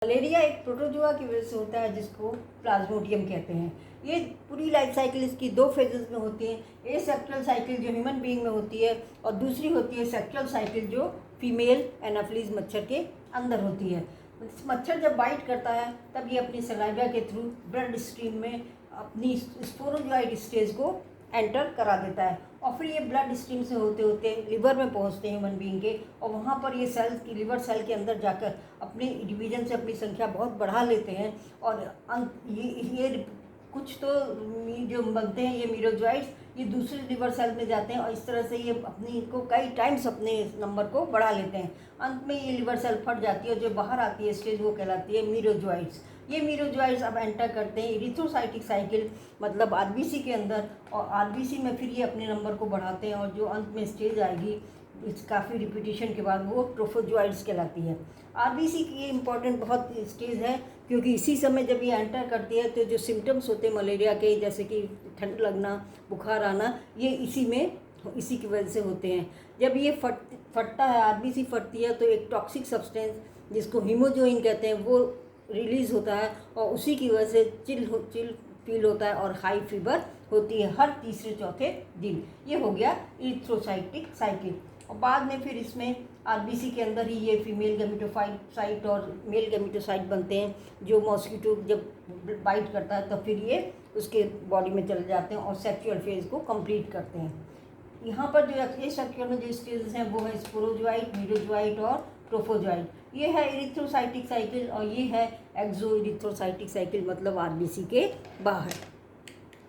Malaria एक protozoa की वजह से होता है जिसको प्लाज्मोडियम कहते हैं। ये पूरी लाइफ साइकिल इसकी दो फेजेस में होती है। ए सेक्सुअल साइकिल जो ह्यूमन बीइंग में होती है और दूसरी होती है सेक्सुअल साइकिल जो फीमेल एनाफिलीज मच्छर के अंदर होती है। मच्छर जब बाइट करता है तब ये अपनी सलाइवा के थ्रू ब्लड स्ट्रीम में अपनी स्पोरोजोइड स्टेज को एंटर करा देता है और फिर ये ब्लड स्ट्रीम से होते होते लिवर में पहुंचते हैं ह्यूमन बीइंग के, और वहाँ पर ये सेल्स की लिवर सेल के अंदर जाकर अपने डिवीजन से अपनी संख्या बहुत बढ़ा लेते हैं और ये कुछ तो जो बनते हैं ये मीरोजोइड्स ये दूसरे लिवर सेल में जाते हैं और इस तरह से ये अपनी को कई टाइम्स अपने नंबर को बढ़ा लेते हैं। अंत में ये लिवर सेल फट जाती है और जो बाहर आती है स्टेज वो कहलाती है मीरोजोइड्स। ये मीरोजोइड्स अब एंटर करते हैं इरिथ्रोसाइटिक साइकिल मतलब आरबीसी के अंदर, और आरबीसी में फिर ये अपने नंबर को बढ़ाते हैं और जो अंत में स्टेज आएगी इस काफ़ी रिपीटिशन के बाद वो ट्रोफोजोइड्स कहलाती है। आरबीसी की ये इम्पॉर्टेंट बहुत स्टेज है क्योंकि इसी समय जब ये एंटर करती है तो जो सिम्टम्स होते हैं मलेरिया के जैसे कि ठंड लगना, बुखार आना, ये इसी की वजह से होते हैं। जब ये फटता है, आरबीसी फटती है तो एक टॉक्सिक सब्सटेंस जिसको हीमोजोइन कहते हैं वो रिलीज़ होता है और उसी की वजह से चिल फील होता है और हाई फीवर होती है हर तीसरे चौथे दिन। ये हो गया इरिथ्रोसाइटिक साइकिल। और बाद में फिर इसमें आरबीसी के अंदर ही ये फीमेल गैमेटोसाइट और मेल गैमेटोसाइट बनते हैं जो मॉस्किटो जब बाइट करता है तो फिर ये उसके बॉडी में चले जाते हैं और सेक्सुअल फेज को कंप्लीट करते हैं। यहाँ पर जो ये सेक्सुअल में जो स्टेजेस हैं वो है स्पोरोजोइट, मीरोजोइट और ट्रोफोजोइट। ये है इरिथ्रोसाइटिक साइकिल और ये है एक्सो इरिथ्रोसाइटिक साइकिल मतलब आरबीसी के बाहर।